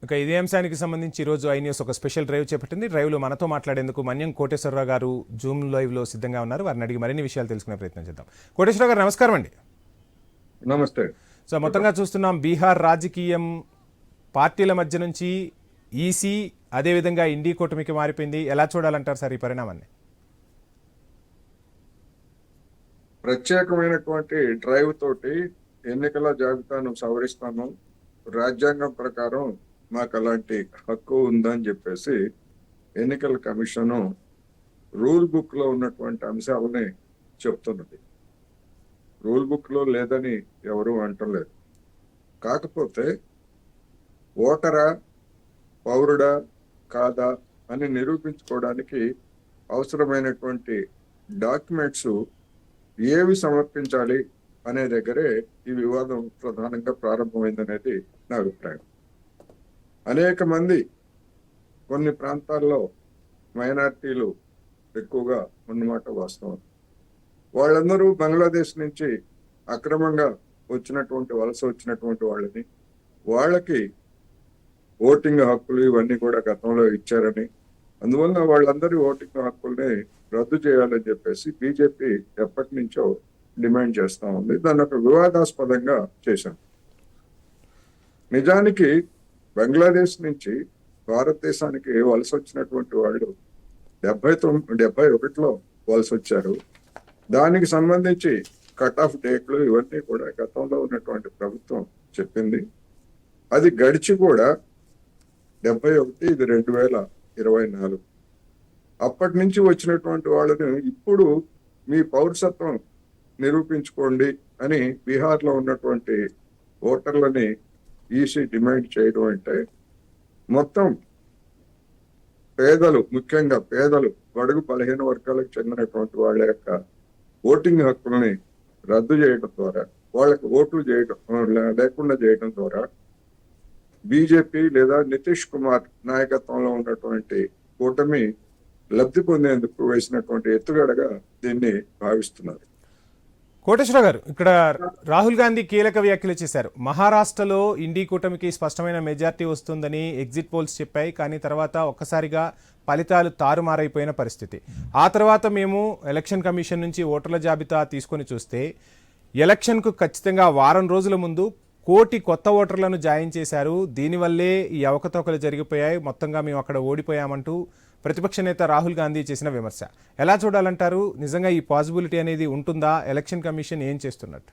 ఇక ఇదే అంశానికి సంబంధించి ఈరోజు ఐ న్యూస్ ఒక స్పెషల్ డ్రైవ్ చేపట్టింది. డ్రైవ్లో మనతో మాట్లాడేందుకు మన్యం కోటేశ్వరరావు గారు జూమ్ లైవ్లో సిద్ధంగా ఉన్నారు. వారిని అడిగి మరిన్ని విషయాలు తెలుసుకునే ప్రయత్నం చేద్దాం. కోటేశ్వరరావు గారు నమస్కారం అండి. నమస్తే. సో మొత్తంగా చూస్తున్నాం బీహార్ రాజకీయం పార్టీల మధ్య నుంచి ఈసీ అదేవిధంగా ఇండీ కూటమికి మారిపోయింది. ఎలా చూడాలంటారు సార్ ఈ పరిణామాన్ని? ప్రత్యేకమైనటువంటి డ్రైవ్ తోటి ఎన్నికల జాబితాను సవరిస్తాను, రాజ్యాంగం ప్రకారం మాకు అలాంటి హక్కు ఉందని చెప్పేసి ఎన్నికల కమిషను రూల్ బుక్ లో ఉన్నటువంటి అంశాలని చెప్తున్నది. రూల్ బుక్ లో లేదని ఎవరు అంటలేదు. కాకపోతే ఓటరా పౌరుడా కాదా అని నిరూపించుకోవడానికి అవసరమైనటువంటి డాక్యుమెంట్స్ ఏవి సమర్పించాలి అనే దగ్గరే ఈ వివాదం ప్రధానంగా ప్రారంభమైందనేది నా అభిప్రాయం. అనేక మంది కొన్ని ప్రాంతాల్లో మైనారిటీలు ఎక్కువగా ఉన్నమాట వాస్తవం. వాళ్ళందరూ బంగ్లాదేశ్ నుంచి అక్రమంగా వలస వచ్చినటువంటి వాళ్ళకి ఓటింగ్ హక్కులు ఇవన్నీ కూడా గతంలో ఇచ్చారని, అందువల్ల వాళ్ళందరి ఓటింగ్ హక్కుల్ని రద్దు చేయాలని చెప్పేసి బీజేపీ ఎప్పటి నుంచో డిమాండ్ చేస్తా ఉంది. దాన్ని ఒక వివాదాస్పదంగా చేశాం. నిజానికి బంగ్లాదేశ్ నుంచి భారతదేశానికి వలస వచ్చినటువంటి వాళ్ళు 71లో వలస వచ్చారు. దానికి సంబంధించి కట్ ఆఫ్ డేట్లు ఇవన్నీ కూడా గతంలో ఉన్నటువంటి ప్రభుత్వం చెప్పింది. అది గడిచి కూడా 71, ఇది 2024. అప్పటి నుంచి వచ్చినటువంటి వాళ్ళని ఇప్పుడు మీ పౌరసత్వం నిరూపించుకోండి అని బీహార్లో ఉన్నటువంటి ఓటర్లని ఈసీ డిమాండ్ చేయడం అంటే మొత్తం ముఖ్యంగా పేదలు, బడుగు బలహీన వర్గాలకు చెందినటువంటి వాళ్ళ యొక్క ఓటింగ్ హక్కుల్ని రద్దు చేయడం ద్వారా, వాళ్ళకి ఓట్లు లేకుండా చేయడం ద్వారా బీజేపీ లేదా నితీష్ కుమార్ నాయకత్వంలో ఉన్నటువంటి కూటమి లబ్ధి పొందేందుకు వేసినటువంటి ఎత్తుగడగా దీన్ని భావిస్తున్నారు. కోటేశ్వరరావు గారు, ఇక్కడ రాహుల్ గాంధీ కీలక వ్యాఖ్యలు చేశారు. మహారాష్ట్రలో ఇండీ కూటమికి స్పష్టమైన మెజార్టీ వస్తుందని ఎగ్జిట్ పోల్స్ చెప్పాయి. కానీ తర్వాత ఒక్కసారిగా ఫలితాలు తారుమారైపోయిన పరిస్థితి. ఆ తర్వాత మేము ఎలక్షన్ కమిషన్ నుంచి ఓటర్ల జాబితా తీసుకొని చూస్తే ఎలక్షన్కు ఖచ్చితంగా వారం రోజుల ముందు 1 కోటి కొత్త ఓటర్లను జాయిన్ చేశారు. దీనివల్లే ఈ అవకతవకలు జరిగిపోయాయి, మొత్తంగా మేము అక్కడ ఓడిపోయామంటూ ప్రతిపక్ష నేత రాహుల్ గాంధీ చేసిన విమర్శ ఎలా చూడాలంటారు? నిజంగా ఈ పాసిబిలిటీ అనేది ఉంటుందా? ఎలక్షన్ కమిషన్ ఏం చేస్తున్నట్టు?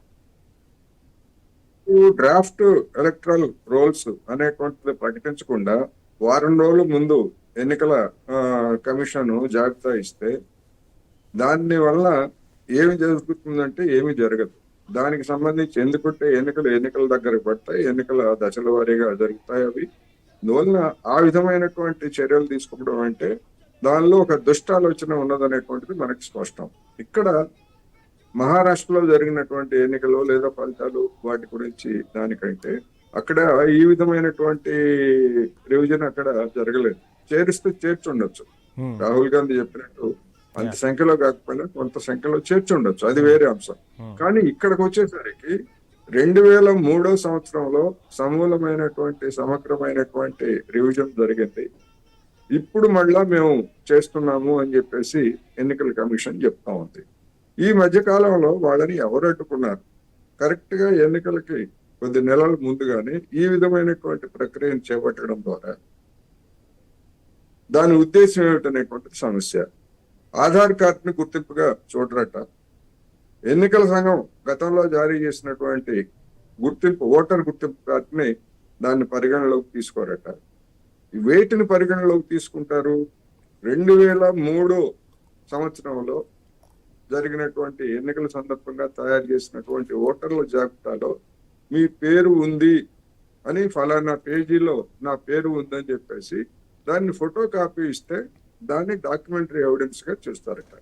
డ్రాఫ్ట్ ఎలక్ట్రల్ రోల్స్ అనేటువంటిది ప్రకటించకుండా వారం రోజుల ముందు ఎన్నికల కమిషన్ జాబితా ఇస్తే దాని వల్ల ఏమి జరుగుతుందంటే ఏమి జరగదు. దానికి సంబంధించి ఎందుకంటే ఎన్నికల దగ్గర పడతాయి, ఎన్నికల దశల వారీగా జరుగుతాయి అవి. అందువలన ఆ విధమైనటువంటి చర్యలు తీసుకోవడం అంటే దానిలో ఒక దుష్టాలోచన ఉన్నదనేటువంటిది మనకి స్పష్టం. ఇక్కడ మహారాష్ట్రలో జరిగినటువంటి ఎన్నికలు లేదా ఫలితాలు వాటి గురించి దానికంటే అక్కడ ఈ విధమైనటువంటి రివిజన్ అక్కడ జరగలేదు. చేరిస్తే చేర్చుండొచ్చు, రాహుల్ గాంధీ చెప్పినట్టు అంత సంఖ్యలో కాకపోయినా కొంత సంఖ్యలో చేర్చుండొచ్చు, అది వేరే అంశం. కానీ ఇక్కడికి వచ్చేసరికి 2003 సంవత్సరంలో సమగ్రమైనటువంటి రివిజన్ జరిగింది. ఇప్పుడు మళ్ళా మేము చేస్తున్నాము అని చెప్పేసి ఎన్నికల కమిషన్ చెప్తా ఉంది. ఈ మధ్య కాలంలో వాళ్ళని ఎవరు అడ్డుకున్నారు? కరెక్ట్ గా ఎన్నికలకి కొద్ది నెలల ముందుగానే ఈ విధమైనటువంటి ప్రక్రియను చేపట్టడం ద్వారా దాని ఉద్దేశం ఏమిటనేటువంటి సమస్య. ఆధార్ కార్డుని గుర్తింపుగా చూడరట. ఎన్నికల సంఘం గతంలో జారీ చేసినటువంటి ఓటర్ గుర్తింపు కార్డుని దాన్ని పరిగణలోకి తీసుకోరట. వేటిని పరిగణలోకి తీసుకుంటారు? 2003 సంవత్సరంలో జరిగినటువంటి ఎన్నికల సందర్భంగా తయారు చేసినటువంటి ఓటర్ల జాబితాలో మీ పేరు ఉంది అని, ఫలానా పేజీలో నా పేరు ఉందని చెప్పేసి దాన్ని ఫోటో కాపీ ఇస్తే దాన్ని డాక్యుమెంటరీ ఎవిడెన్స్ గా చూస్తారట.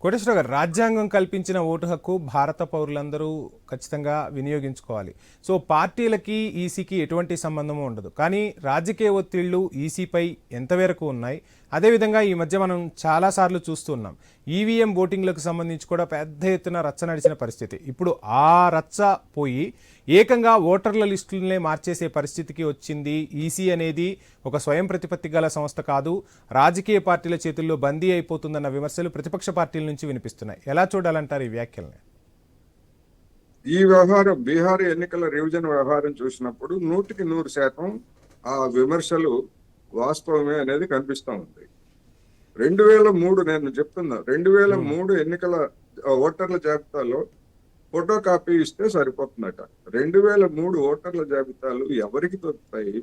కోటేశ్వర గారు, రాజ్యాంగం కల్పించిన ఓటు హక్కు భారత పౌరులందరూ ఖచ్చితంగా వినియోగించుకోవాలి. సో పార్టీలకి ఈసీకి ఎటువంటి సంబంధము ఉండదు. కానీ రాజకీయ ఒత్తిళ్లు ఈసీపై ఎంతవరకు ఉన్నాయి? అదేవిధంగా ఈ మధ్య మనం చాలాసార్లు చూస్తున్నాం, ఈవీఎం ఓటింగ్లకు సంబంధించి కూడా పెద్ద ఎత్తున రచ్చ నడిచిన పరిస్థితి. ఇప్పుడు ఆ రచ్చ పోయి ఏకంగా ఓటర్ల లిస్టులనే మార్చేసే పరిస్థితికి వచ్చింది. ఈసీ అనేది ఒక స్వయం ప్రతిపత్తి గల సంస్థ కాదు, రాజకీయ పార్టీల చేతుల్లో బందీ అయిపోతుందన్న విమర్శలు ప్రతిపక్ష పార్టీల నుంచి వినిపిస్తున్నాయి. ఎలా చూడాలంటారు ఈ వ్యాఖ్యల్ని? ఈ వ్యవహారం బీహార్ ఎన్నికల రివిజన్ వ్యవహారం చూసినప్పుడు 100% ఆ విమర్శలు వాస్తవమే అనేది కనిపిస్తా ఉంది. 2003 నేను చెప్తున్నా, 2003 ఎన్నికల ఓటర్ల జాబితాలో ఫోటో కాపీ ఇస్తే సరిపోతుందట. 2003 ఓటర్ల జాబితాలు ఎవరికి దొరుకుతాయి?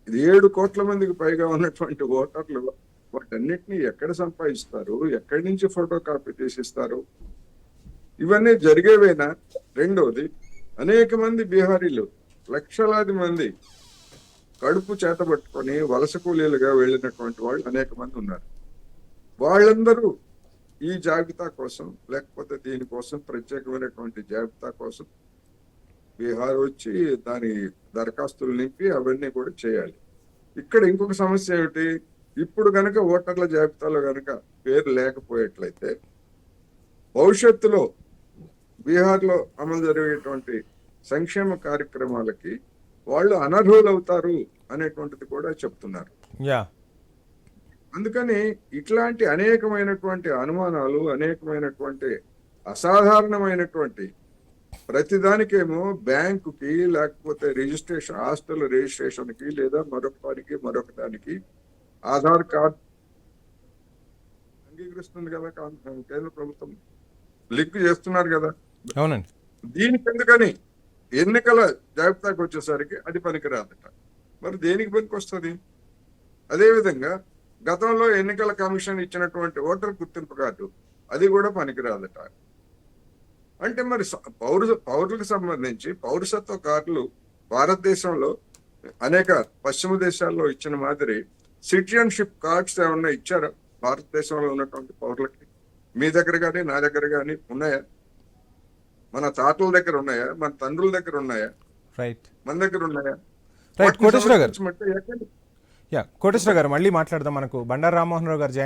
7 కోట్ల మందికి పైగా ఉన్నటువంటి ఓటర్లు వాటన్నిటిని ఎక్కడ సంపాదిస్తారు? ఎక్కడి నుంచి ఫోటో కాపీ తీసిస్తారు? ఇవన్నీ జరిగేవేనా? రెండోది, అనేక మంది బీహారీలు, లక్షలాది మంది కడుపు చేతబట్టుకొని వలస కూలీలుగా వెళ్ళినటువంటి వాళ్ళు అనేక మంది ఉన్నారు. వాళ్ళందరూ ఈ జాబితా కోసం, లేకపోతే దీనికోసం ప్రత్యేకమైనటువంటి జాబితా కోసం బీహార్ వచ్చి దాని దరఖాస్తులు నింపి అవన్నీ కూడా చేయాలి. ఇక్కడ ఇంకొక సమస్య ఏమిటి? ఇప్పుడు గనక ఓటర్ల జాబితాలో గనక పేరు లేకపోయేట్లయితే భవిష్యత్తులో బీహార్లో అమలు జరిగేటువంటి సంక్షేమ కార్యక్రమాలకి వాళ్ళు అనర్హులవుతారు అనేటువంటిది కూడా చెప్తున్నారు. యా, అందుకని ఇట్లాంటి అనేకమైనటువంటి అనుమానాలు, అనేకమైనటువంటి అసాధారణమైనటువంటి ప్రతిదానికేమో బ్యాంకుకి, లేకపోతే రిజిస్ట్రేషన్, హాస్టల్ రిజిస్ట్రేషన్కి, లేదా మరొక దానికి ఆధార్ కార్డ్ అంగీకరిస్తుంది కదా కేంద్ర ప్రభుత్వం, లింక్ చేస్తున్నారు కదా. అవునండి. దీనికి ఎందుకని ఎన్నికల జాబితాకి వచ్చేసరికి అది పనికిరాదట. మరి దేనికి పనికి వస్తుంది? అదేవిధంగా గతంలో ఎన్నికల కమిషన్ ఇచ్చినటువంటి ఓటర్ గుర్తింపు కార్డు అది కూడా పనికిరాదట. అంటే మరి పౌరులకు సంబంధించి పౌరసత్వ కార్డులు భారతదేశంలో అనేక పశ్చిమ దేశాల్లో ఇచ్చిన మాదిరి సిటిజన్షిప్ కార్డ్స్ ఏమన్నా ఇచ్చారా భారతదేశంలో ఉన్నటువంటి పౌరులకి? మీ దగ్గర కానీ నా దగ్గర కానీ ఉన్నాయా? మన తాతల దగ్గర ఉన్నాయా? మన తండ్రుల దగ్గర ఉన్నాయా? రైట్, మన దగ్గర ఉన్నాయా? రైట్. కోటేశ్వర గారు, ఎక్కడ కోటేశ్వర గారు మళ్ళీ మాట్లాడదాం. మనకు బండారు రామ్మోహన్ రావు గారు